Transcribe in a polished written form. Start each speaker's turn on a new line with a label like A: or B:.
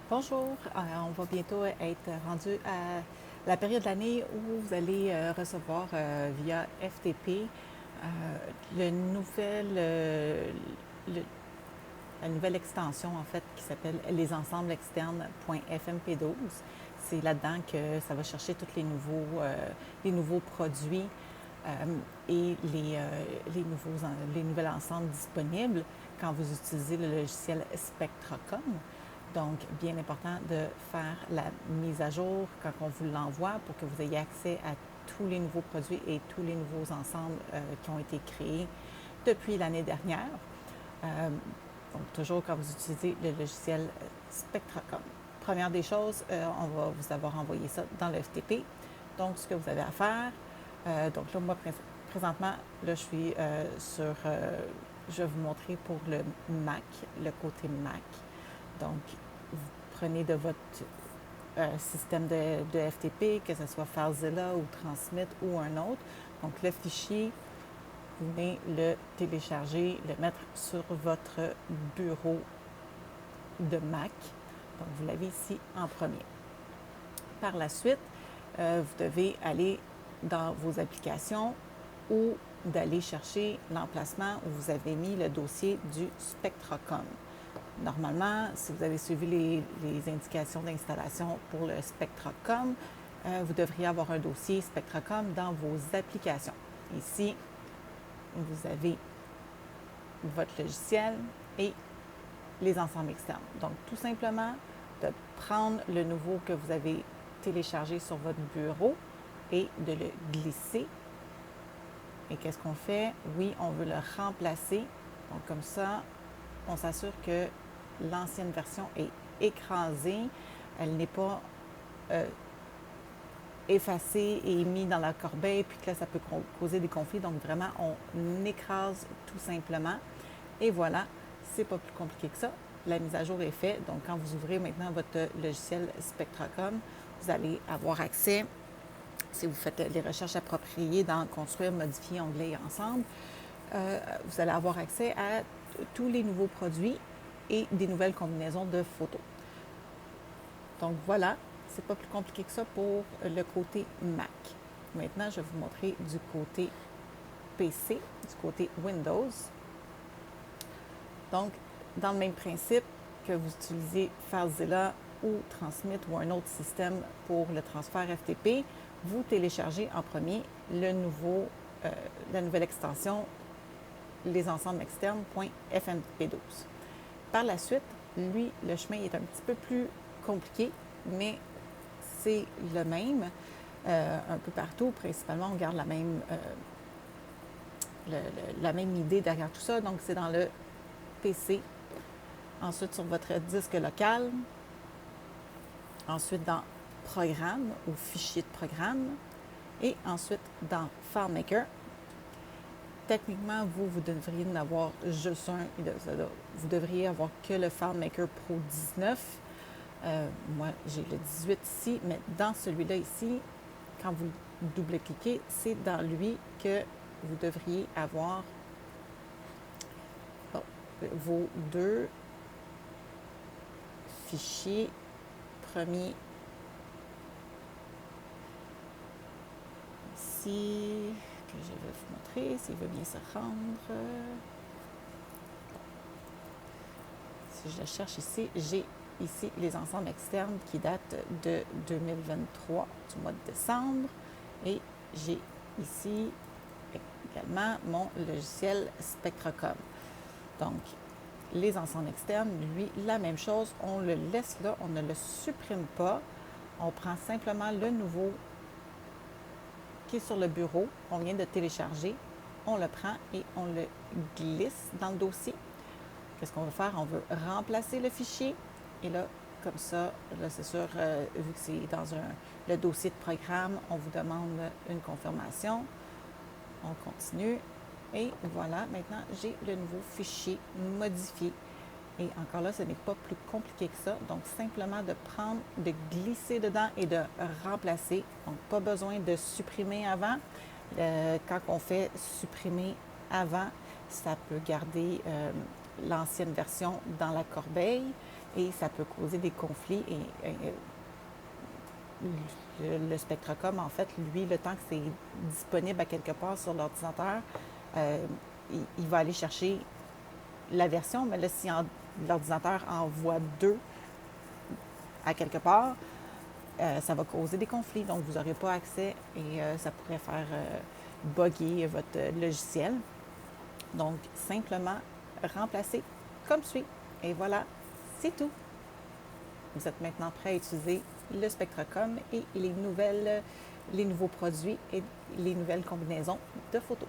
A: Bonjour, on va bientôt être rendu à la période de l'année où vous allez recevoir via FTP le nouvel, le- la nouvelle extension en fait qui s'appelle les ensembles externes.fmp12. C'est là-dedans que ça va chercher tous les nouveaux produits et les nouveaux ensembles disponibles quand vous utilisez le logiciel Spectracom. Donc, bien important de faire la mise à jour quand on vous l'envoie pour que vous ayez accès à tous les nouveaux produits et tous les nouveaux ensembles qui ont été créés depuis l'année dernière. Donc, toujours quand vous utilisez le logiciel Spectracom. Première des choses, on va vous avoir envoyé ça dans le FTP. Donc, ce que vous avez à faire, donc là, moi, présentement, là, je suis je vais vous montrer pour le Mac, le côté Mac. Donc, vous prenez de votre système de FTP, que ce soit FileZilla ou Transmit ou un autre. Donc, le fichier, vous venez le télécharger, le mettre sur votre bureau de Mac. Donc, vous l'avez ici en premier. Par la suite, vous devez aller dans vos applications ou d'aller chercher l'emplacement où vous avez mis le dossier du Spectracom. Normalement, si vous avez suivi les indications d'installation pour le Spectracom, vous devriez avoir un dossier Spectracom dans vos applications. Ici, vous avez votre logiciel et les ensembles externes. Donc, tout simplement, de prendre le nouveau que vous avez téléchargé sur votre bureau et de le glisser. Et qu'est-ce qu'on fait? Oui, on veut le remplacer. Donc, comme ça, on s'assure que l'ancienne version est écrasée. Elle n'est pas effacée et mise dans la corbeille, puis que là, ça peut causer des conflits. Donc, vraiment, on écrase tout simplement. Et voilà, c'est pas plus compliqué que ça. La mise à jour est faite. Donc, quand vous ouvrez maintenant votre logiciel Spectracom, vous allez avoir accès, si vous faites les recherches appropriées dans Construire, modifier, onglet et ensemble, vous allez avoir accès à tous les nouveaux produits et des nouvelles combinaisons de photos. Donc voilà, c'est pas plus compliqué que ça pour le côté Mac. Maintenant, je vais vous montrer du côté PC, du côté Windows. Donc, dans le même principe que vous utilisez FileZilla ou Transmit ou un autre système pour le transfert FTP, vous téléchargez en premier la nouvelle extension les ensembles externes.fmp12. Par la suite, lui, le chemin est un petit peu plus compliqué, mais c'est le même un peu partout. Principalement, on garde la même idée derrière tout ça. Donc, c'est dans le PC. Ensuite, sur votre disque local. Ensuite, dans Programme ou Fichier de programme. Et ensuite, dans FileMaker. Techniquement, vous devriez en avoir juste un. Vous devriez avoir que le FileMaker Pro 19. Moi, j'ai le 18 ici, mais dans celui-là ici, quand vous double-cliquez, c'est dans lui que vous devriez avoir vos deux fichiers. Premier ici, que je vais vous montrer, s'il veut bien se rendre. Si je le cherche ici, j'ai ici les ensembles externes qui datent de 2023, du mois de décembre. Et j'ai ici également mon logiciel Spectracom. Donc, les ensembles externes, lui, la même chose. On le laisse là, on ne le supprime pas. On prend simplement le nouveau qui est sur le bureau, on vient de télécharger, on le prend et on le glisse dans le dossier. Qu'est-ce qu'on veut faire? On veut remplacer le fichier. Et là, comme ça, là, c'est sûr, vu que c'est dans le dossier de programme, on vous demande une confirmation. On continue. Et voilà, maintenant, j'ai le nouveau fichier modifié. Et encore là, ce n'est pas plus compliqué que ça. Donc, simplement de prendre, de glisser dedans et de remplacer. Donc, pas besoin de supprimer avant. Quand on fait supprimer avant, ça peut garder l'ancienne version dans la corbeille. et ça peut causer des conflits. Le Spectracom, en fait, lui, le temps que c'est disponible à quelque part sur l'ordinateur, euh, il va aller chercher la version, mais là, si l'ordinateur envoie deux à quelque part, ça va causer des conflits, donc vous n'aurez pas accès et ça pourrait faire bugger votre logiciel. Donc, simplement remplacer comme suit. Et voilà, c'est tout. Vous êtes maintenant prêt à utiliser le Spectracom et les nouveaux produits et les nouvelles combinaisons de photos.